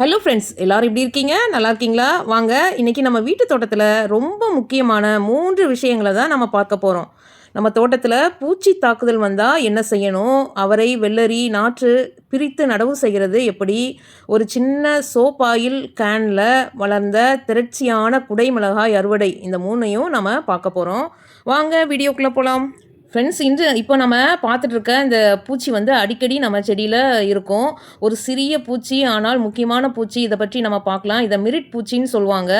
Hello friends, எல்லாரும் எப்படி இருக்கீங்க? நல்லா இருக்கீங்களா? வாங்க, இன்னைக்கு நம்ம வீட்டு தோட்டத்தில் ரொம்ப முக்கியமான 3 விஷயங்களை தான் நம்ம பார்க்க போகிறோம். நம்ம தோட்டத்தில் பூச்சி தாக்குதல் வந்தால் என்ன செய்யணும், அவரை, வெள்ளரி, நாற்று பிரித்து நடவு செய்கிறது எப்படி, ஒரு சின்ன சோப் ஆயில் கேனில் வளர்ந்த திரட்சியான குடைமிளகாய் அறுவடை, இந்த 3ஐயும் நம்ம பார்க்க போகிறோம். வாங்க வீடியோக்குள்ளே போகலாம். ஃப்ரெண்ட்ஸ், இன்று இப்போ நம்ம பார்த்துட்ருக்க இந்த பூச்சி வந்து அடிக்கடி நம்ம செடியில் இருக்கும். ஒரு சிறிய பூச்சி, ஆனால் முக்கியமான பூச்சி. இதை பற்றி நம்ம பார்க்கலாம். இதை மிரிட் பூச்சின்னு சொல்லுவாங்க.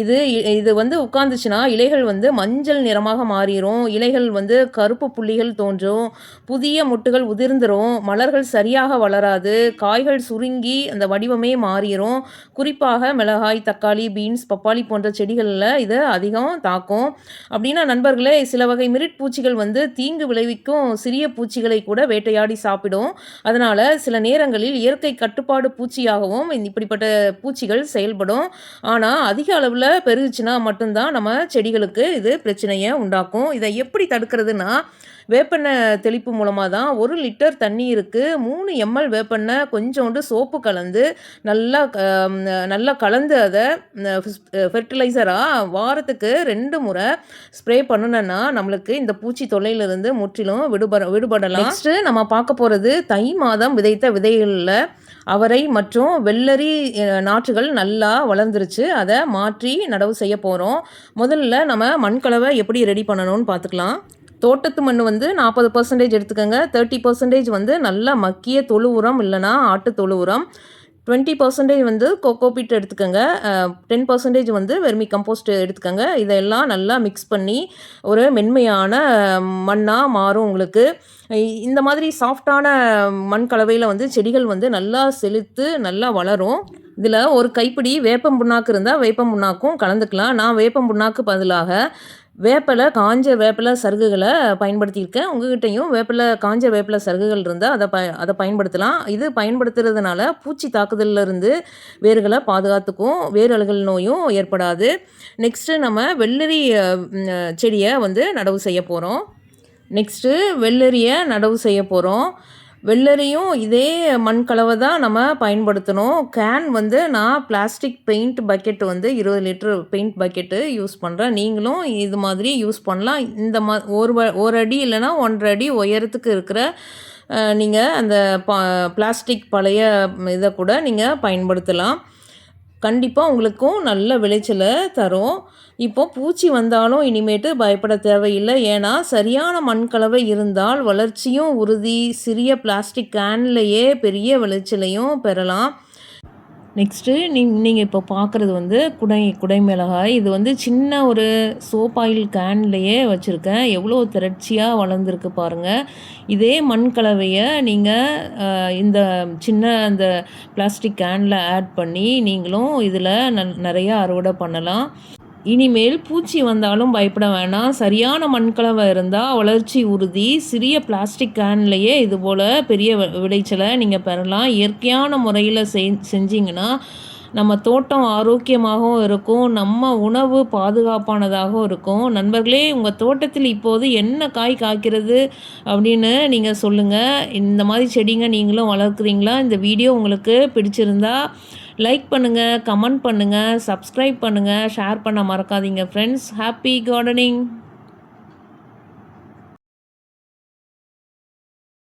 இது வந்து உட்காந்துச்சுன்னா இலைகள் வந்து மஞ்சள் நிறமாக மாறிடும். இலைகள் வந்து கருப்பு புள்ளிகள் தோன்றும். புதிய முட்டுகள் உதிர்ந்துடும். மலர்கள் சரியாக வளராது. காய்கள் சுருங்கி அந்த வடிவமே மாறிடும். குறிப்பாக மிளகாய், தக்காளி, பீன்ஸ், பப்பாளி போன்ற செடிகளில் இது அதிகம் தாக்கும். அப்படின்னா நண்பர்களே, சில வகை மிரிட் பூச்சிகள் வந்து தீங்கு விளைவிக்கும் சிறிய பூச்சிகளை கூட வேட்டையாடி சாப்பிடும். அதனால் சில நேரங்களில் இயற்கை கட்டுப்பாடு பூச்சியாகவும் இப்படிப்பட்ட பூச்சிகள் செயல்படும். ஆனால் அதிக அளவில் பெருகுச்சுன்னா மட்டும்தான் நம்ம செடிகளுக்கு இது பிரச்சனையை உண்டாக்கும். இதை எப்படி தடுக்கிறதுனா, வேப்பெண்ணெய் தெளிப்பு மூலமாக தான். 1 லிட்டர் தண்ணீருக்கு 3 ml வேப்பெண்ணெய், கொஞ்சோண்டு சோப்பு கலந்து நல்லா கலந்து அதை ஃபெர்டிலைசராக வாரத்துக்கு 2 முறை ஸ்ப்ரே பண்ணுனோன்னா நம்மளுக்கு இந்த பூச்சி தொல்லையிலிருந்து முற்றிலும் விடுபடலாம். நெக்ஸ்ட்டு நம்ம பார்க்க போகிறது, தை மாதம் விதைத்த விதைகளில் அவரை மற்றும் வெள்ளரி நாற்றுகள் நல்லா வளர்ந்துருச்சு. அதை மாற்றி நடவு செய்ய போகிறோம். முதல்ல நம்ம மண்கலவை எப்படி ரெடி பண்ணணும்னு பார்த்துக்கலாம். தோட்டத்து மண் வந்து 40% எடுத்துக்கோங்க. 30% வந்து நல்லா மக்கிய தொழு உரம் இல்லைனா ஆட்டு தொழு உரம். 20% வந்து கோகோபிட் எடுத்துக்கோங்க. 10% வந்து வெர்மி கம்போஸ்ட் எடுத்துக்கோங்க. இதெல்லாம் நல்லா மிக்ஸ் பண்ணி ஒரு மென்மையான மண்ணாக மாறும் உங்களுக்கு. இந்த மாதிரி சாஃப்டான மண் கலவையில் வந்து செடிகள் வந்து நல்லா செழித்து நல்லா வளரும். இதில் ஒரு கைப்பிடி வேப்பம் புண்ணாக்கு இருந்தால் வேப்பம் புண்ணாக்கும் கலந்துக்கலாம். நான் வேப்பம் புண்ணாக்கு பதிலாக காஞ்ச வேப்பிலை சருகுகளை பயன்படுத்தியிருக்கேன். உங்ககிட்டையும் காஞ்ச வேப்பிலை சருகுகள் இருந்தால் அதை பயன்படுத்தலாம். இது பயன்படுத்துறதுனால பூச்சி தாக்குதலிருந்து வேர்களை பாதுகாத்துக்கும், வேரழுகல் நோயும் ஏற்படாது. நெக்ஸ்ட்டு நம்ம வெள்ளரி செடியை வந்து நடவு செய்ய போகிறோம். வெள்ளரியும் இதே மண் கலவை தான் நம்ம பயன்படுத்தணும். கேன் வந்து நான் பிளாஸ்டிக் பெயிண்ட் பக்கெட் வந்து 20 லிட்டர் பெயிண்ட் பக்கெட்டு யூஸ் பண்ணுறேன். நீங்களும் இது மாதிரி யூஸ் பண்ணலாம். இந்த ஒரு அடி இல்லைனா 1.5 அடி உயரத்துக்கு இருக்கிற நீங்கள் அந்த பிளாஸ்டிக் பழைய இதை கூட நீங்கள் பயன்படுத்தலாம். கண்டிப்பாக உங்களுக்கும் நல்ல விளைச்சலை தரும். இப்போது பூச்சி வந்தாலும் இனிமேட்டு பயப்பட தேவையில்லை. ஏன்னா சரியான மண்கலவை இருந்தால் வளர்ச்சியும் உறுதி. சிறிய பிளாஸ்டிக் கேன்லேயே பெரிய விளைச்சலையும் பெறலாம். நெக்ஸ்ட்டு நீங்கள் இப்போ பார்க்குறது வந்து குடைமிளகாய். இது வந்து சின்ன ஒரு சோப் ஆயில் கேன்லேயே வச்சுருக்கேன். எவ்வளோ திரட்சியாக வளர்ந்துருக்கு பாருங்கள். இதே மண் கலவையை நீங்கள் இந்த சின்ன அந்த பிளாஸ்டிக் கேனில் ஆட் பண்ணி நீங்களும் இதில் நிறையா அறுவடை பண்ணலாம். இனிமேல் பூச்சி வந்தாலும் பயப்பட வேணாம். சரியான மண்கலவை இருந்தால் வளர்ச்சி உறுதி. சிறிய பிளாஸ்டிக் கேன்லேயே இதுபோல் பெரிய விளைச்சலை நீங்கள் பெறலாம். இயற்கையான முறையில் செஞ்சிங்கன்னா நம்ம தோட்டம் ஆரோக்கியமாகவும் இருக்கும், நம்ம உணவு பாதுகாப்பானதாகவும் இருக்கும். நண்பர்களே, உங்கள் தோட்டத்தில் இப்போது என்ன காய் காய்க்கிறது அப்படின்னு நீங்கள் சொல்லுங்கள். இந்த மாதிரி செடிங்க நீங்களும் வளர்க்குறீங்களா? இந்த வீடியோ உங்களுக்கு பிடிச்சிருந்தா லைக் பண்ணுங்கள், கமெண்ட் பண்ணுங்கள், சப்ஸ்கிரைப் பண்ணுங்கள், ஷேர் பண்ண மறக்காதீங்க ஃப்ரெண்ட்ஸ். Happy gardening.